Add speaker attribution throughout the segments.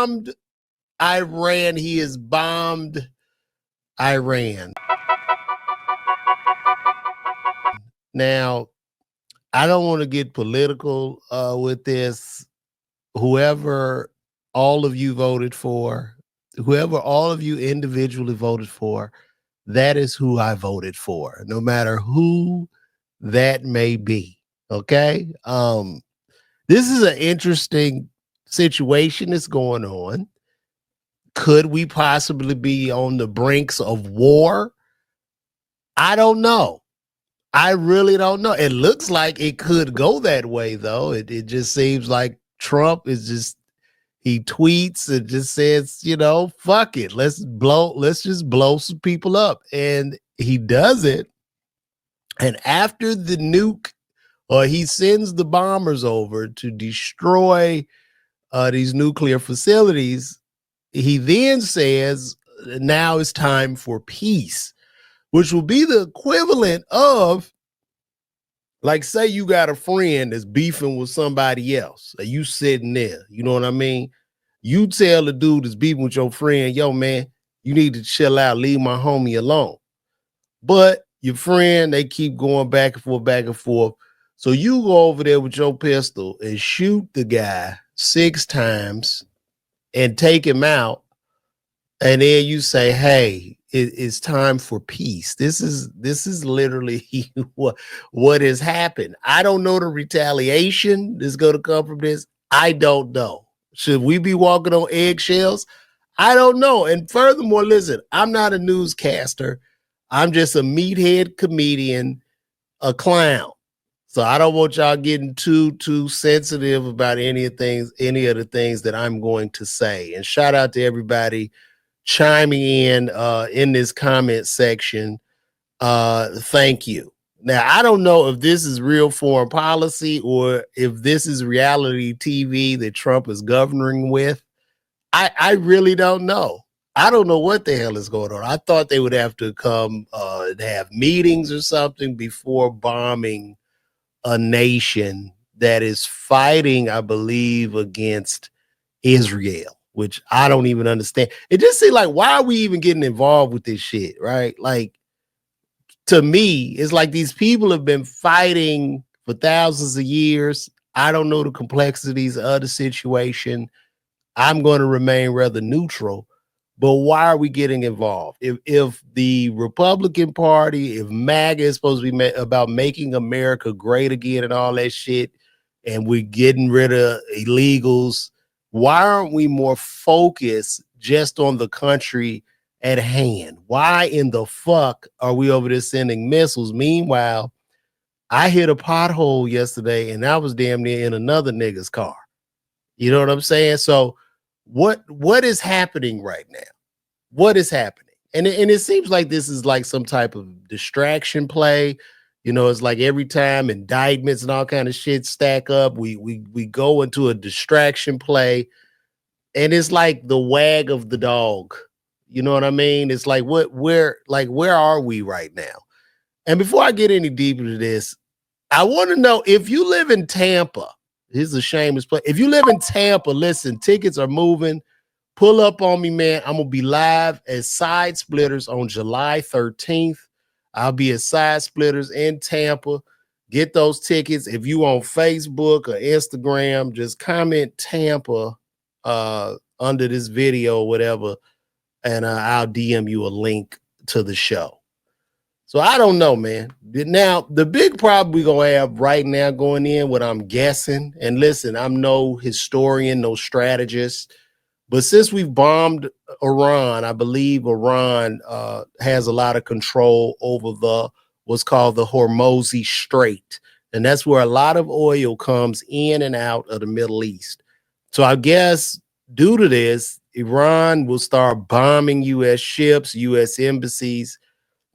Speaker 1: bombed Iran. He has bombed Iran. Now, I don't want to get political with this. Whoever all of you voted for, whoever all of you individually voted for, that is who I voted for, no matter who that may be. Okay. This is an interesting situation that's going on. Could we possibly be on the brinks of war? I don't know. I really don't know. It looks like it could go that way, though. It just seems like Trump is just, he tweets and just says, you know, fuck it. Let's just blow some people up. And he does it. And after the nuke, or he sends the bombers over to destroy these nuclear facilities, he then says, now it's time for peace, which will be the equivalent of, like, say you got a friend that's beefing with somebody else, or you sitting there, you know what I mean? You tell the dude that's beefing with your friend, yo, man, you need to chill out, leave my homie alone. But your friend, they keep going back and forth, back and forth. So you go over there with your pistol and shoot the guy 6 times and take him out. And then you say, hey, it's time for peace. This is literally what has happened. I don't know the retaliation that's going to come from this. I don't know. Should we be walking on eggshells? I don't know. And furthermore, listen, I'm not a newscaster. I'm just a meathead comedian, a clown. So I don't want y'all getting too sensitive about any of the things that I'm going to say. And shout out to everybody chiming in this comment section. Thank you. Now, I don't know if this is real foreign policy or if this is reality TV that Trump is governing with. I really don't know. I don't know what the hell is going on. I thought they would have to come to have meetings or something before bombing a nation that is fighting, I believe, against Israel, which I don't even understand. It just seems like, why are we even getting involved with this shit, right? Like, to me, it's like these people have been fighting for thousands of years. I don't know the complexities of the situation. I'm going to remain rather neutral. But why are we getting involved? If the Republican Party, if MAGA is supposed to be about making America great again and all that shit, and we're getting rid of illegals, why aren't we more focused just on the country at hand? Why in the fuck are we over there sending missiles? Meanwhile, I hit a pothole yesterday and I was damn near in another nigga's car. You know what I'm saying? So what is happening right now? What is happening? And it seems like this is like some type of distraction play. You know, it's like every time indictments and all kind of shit stack up, we go into a distraction play, and it's like the wag of the dog. You know what I mean? It's like where are we right now? And before I get any deeper to this, I want to know, if you live in Tampa, this is a shameless play. If you live in Tampa, listen, tickets are moving. Pull up on me, man. I'm going to be live at Side Splitters on July 13th. I'll be at Side Splitters in Tampa. Get those tickets. If you on Facebook or Instagram, just comment Tampa under this video or whatever, and I'll DM you a link to the show. So I don't know, man. Now, the big problem we're going to have right now going in, what I'm guessing, and listen, I'm no historian, no strategist, but since we've bombed Iran, I believe Iran has a lot of control over what's called the Hormuz Strait. And that's where a lot of oil comes in and out of the Middle East. So I guess due to this, Iran will start bombing U.S. ships, U.S. embassies,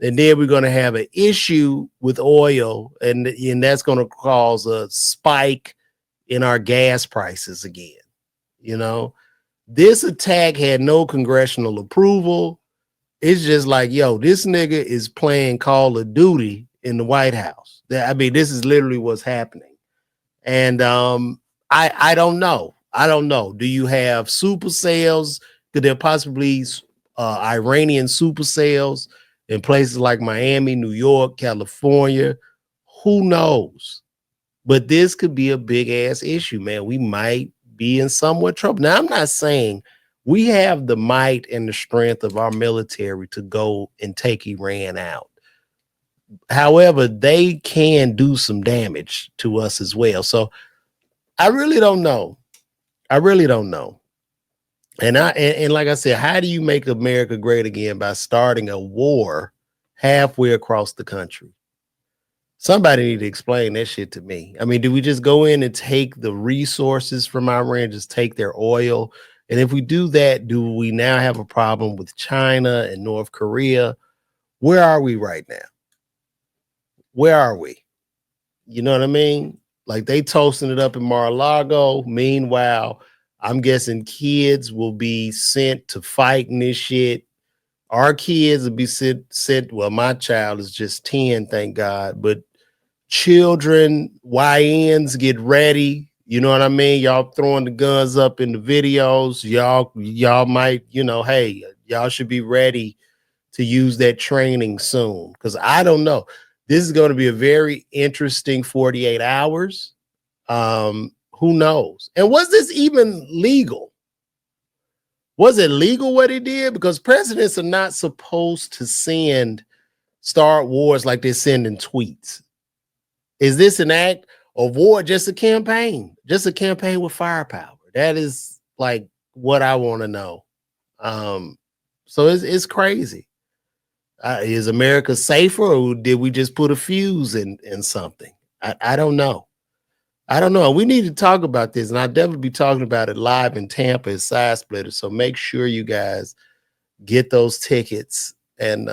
Speaker 1: and then we're going to have an issue with oil, and that's going to cause a spike in our gas prices again. You know, this attack had no congressional approval. It's just like, yo, this nigga is playing Call of Duty in the White House. I mean, this is literally what's happening. And I don't know. I don't know. Do you have supercells? Could there possibly Iranian supercells in places like Miami, New York, California? Who knows? But this could be a big ass issue, man. We might be in somewhat trouble. Now, I'm not saying we have the might and the strength of our military to go and take Iran out. However, they can do some damage to us as well. So I really don't know. I really don't know. And like I said, how do you make America great again by starting a war halfway across the country? Somebody need to explain that shit to me. I mean, do we just go in and take the resources from Iran, just take their oil? And if we do that, do we now have a problem with China and North Korea? Where are we right now? Where are we? You know what I mean? Like they toasting it up in Mar-a-Lago. Meanwhile, I'm guessing kids will be sent to fight in this shit. Our kids will be sent. Well, my child is just 10, thank God. But children, YNs, get ready. You know what I mean? Y'all throwing the guns up in the videos. Y'all might, hey, y'all should be ready to use that training soon. Because I don't know. This is going to be a very interesting 48 hours. Who knows? And was this even legal? Was it legal what he did? Because presidents are not supposed to start wars like they're sending tweets. Is this an act of war? Just a campaign with firepower. That is like what I want to know. So it's crazy. Is America safer, or did we just put a fuse in something? I don't know. I don't know. We need to talk about this, and I'll definitely be talking about it live in Tampa at Side Splitters. So make sure you guys get those tickets. And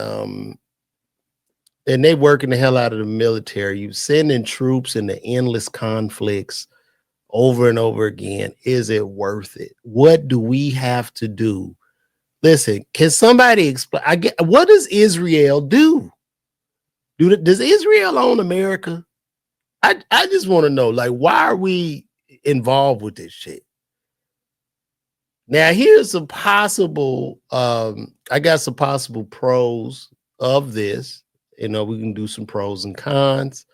Speaker 1: they working the hell out of the military. You sending troops into endless conflicts over and over again. Is it worth it? What do we have to do? Listen, can somebody explain? What does Israel do? Does Israel own America? I just want to know, like, why are we involved with this shit? Now, here's some possible, I got some possible pros of this. We can do some pros and cons.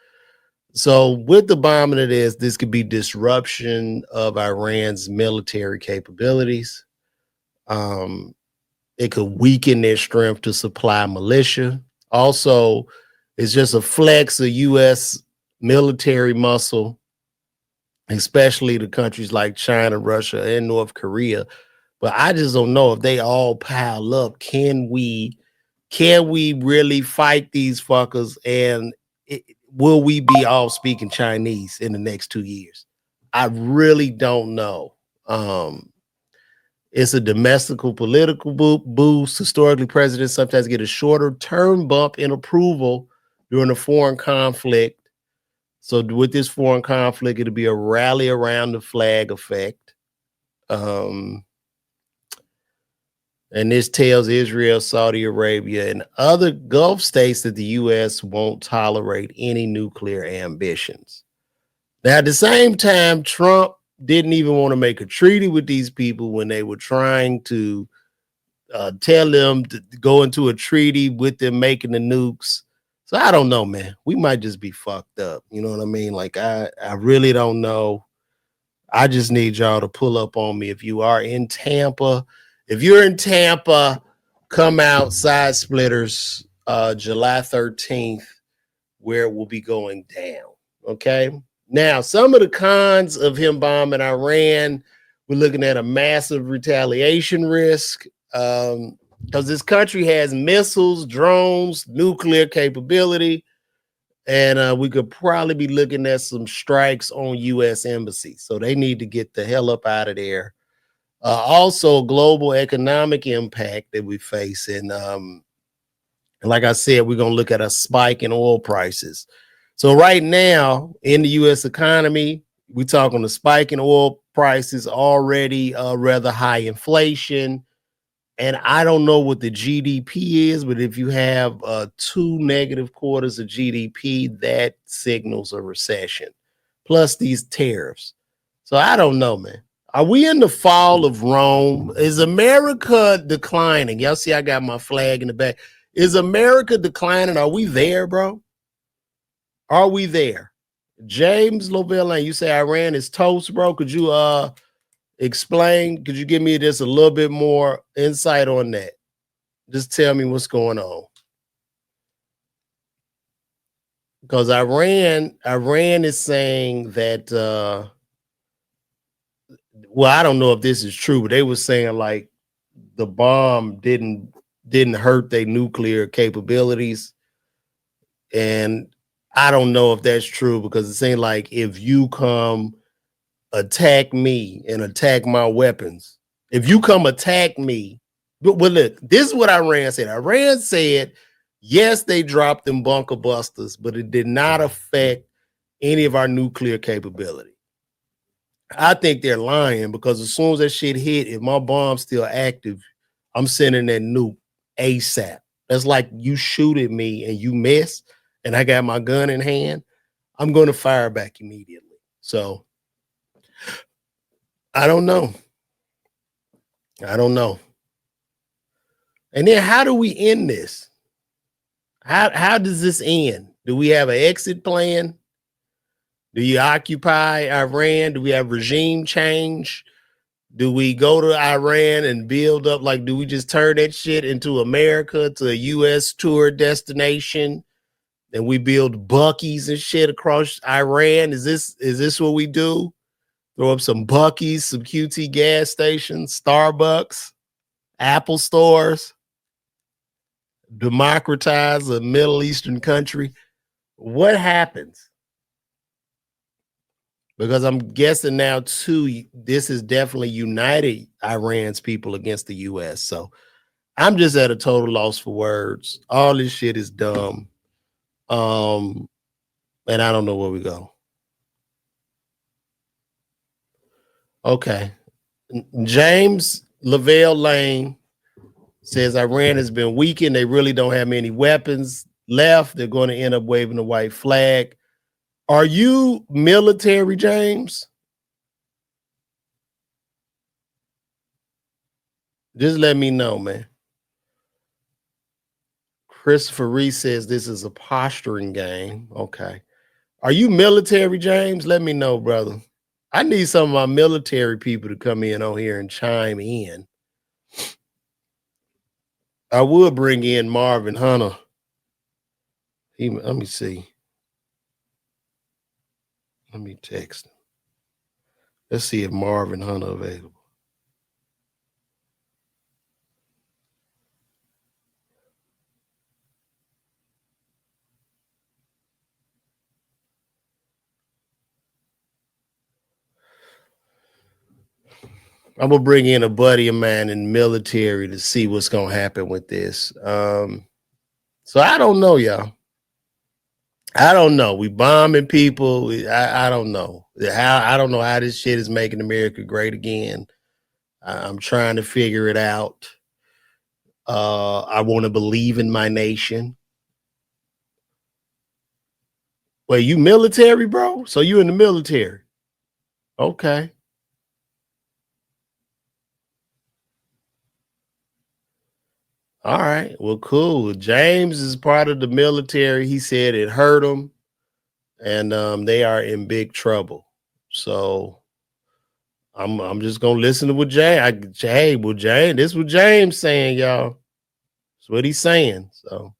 Speaker 1: So with the bombing of this could be disruption of Iran's military capabilities. It could weaken their strength to supply militia. Also, it's just a flex of U.S. military muscle, especially the countries like China, Russia, and North Korea. But I just don't know if they all pile up. Can we really fight these fuckers? And will we be all speaking Chinese in the next 2 years? I really don't know. It's a domestical political boost. Historically, presidents sometimes get a shorter term bump in approval during a foreign conflict. So with this foreign conflict, it'll be a rally around the flag effect. And this tells Israel, Saudi Arabia, and other Gulf states that the U.S. won't tolerate any nuclear ambitions. Now, at the same time, Trump didn't even want to make a treaty with these people when they were trying to tell them to go into a treaty with them making the nukes. So I don't know, man. We might just be fucked up. You know what I mean? Like, I really don't know. I just need y'all to pull up on me if you are in Tampa. If you're in Tampa, come out Side Splitters July 13th, where it will be going down. Okay. Now, some of the cons of him bombing Iran, we're looking at a massive retaliation risk because this country has missiles, drones, nuclear capability, and we could probably be looking at some strikes on U.S. embassies. So they need to get the hell up out of there. Also, global economic impact that we face. And like I said, we're going to look at a spike in oil prices. So right now in the U.S. economy, we're talking a spike in oil prices, already rather high inflation. And I don't know what the GDP is, but if you have 2 negative quarters of GDP, that signals a recession. Plus these tariffs. So I don't know, man. Are we in the fall of Rome? Is America declining? Y'all see I got my flag in the back. Is America declining? Are we there, bro? Are we there? James Lovell, you say Iran is toast, bro. Could you explain? Could you give me just a little bit more insight on that? Just tell me what's going on. Because Iran is saying that well, I don't know if this is true, but they were saying like the bomb didn't hurt their nuclear capabilities. And I don't know if that's true because it seems like if you come attack me and attack my weapons, if you come attack me, well, look, this is what Iran said. Iran said, yes, they dropped them bunker busters, but it did not affect any of our nuclear capability. I think they're lying because as soon as that shit hit, if my bomb's still active, I'm sending that nuke ASAP. That's like you shoot at me and you miss, and I got my gun in hand, I'm going to fire back immediately. So I don't know. And then how do we end this? How does this end? Do we have an exit plan? Do you occupy Iran? Do we have regime change? Do we go to Iran and build up? Like, do we just turn that shit into America, to a U.S. tour destination, and we build Buc-ee's and shit across Iran? Is this what we do? Throw up some Buc-ee's, some QT gas stations, Starbucks, Apple stores, democratize a Middle Eastern country? What happens? Because I'm guessing now too, this is definitely united Iran's people against the U.S. So I'm just at a total loss for words. All this shit is dumb. And I don't know where we go. Okay. James Lavelle Lane says Iran has been weakened. They really don't have many weapons left. They're going to end up waving the white flag. Are you military, James? Just let me know, man. Christopher Reese says this is a posturing game. Okay. Are you military, James? Let me know, brother. I need some of my military people to come in on here and chime in. I would bring in Marvin Hunter. Let me see. Let me text him. Let's see if Marvin Hunter available. I'm gonna bring in a buddy of mine in the military to see what's gonna happen with this. So I don't know, y'all. I don't know. We bombing people. I don't know I don't know how this shit is making America great again. I'm trying to figure it out. I want to believe in my nation. Well, you military, bro? So you in the military? Okay. All right. Well, cool. James is part of the military. He said it hurt him, and they are in big trouble. So I'm just gonna listen to what James. James, this is what James saying, y'all. That's what he's saying. So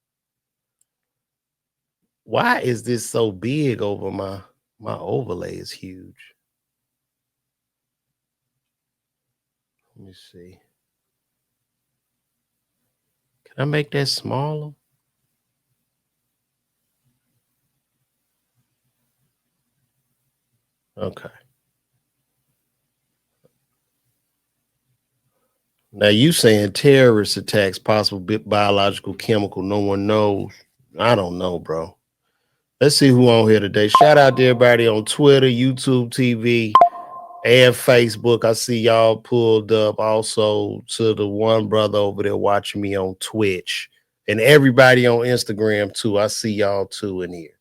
Speaker 1: why is this so big over my overlay is huge? Let me see. Can I make that smaller? Okay. Now you saying terrorist attacks, possible biological, chemical, no one knows. I don't know, bro. Let's see who on here today. Shout out to everybody on Twitter, YouTube TV, and Facebook. I see y'all pulled up. Also to the one brother over there watching me on Twitch, and everybody on Instagram too. I see y'all too in here.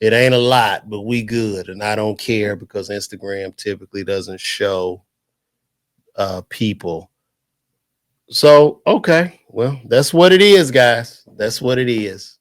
Speaker 1: It ain't a lot, but we good, and I don't care because Instagram typically doesn't show people. So, okay, well, that's what it is, guys. That's what it is.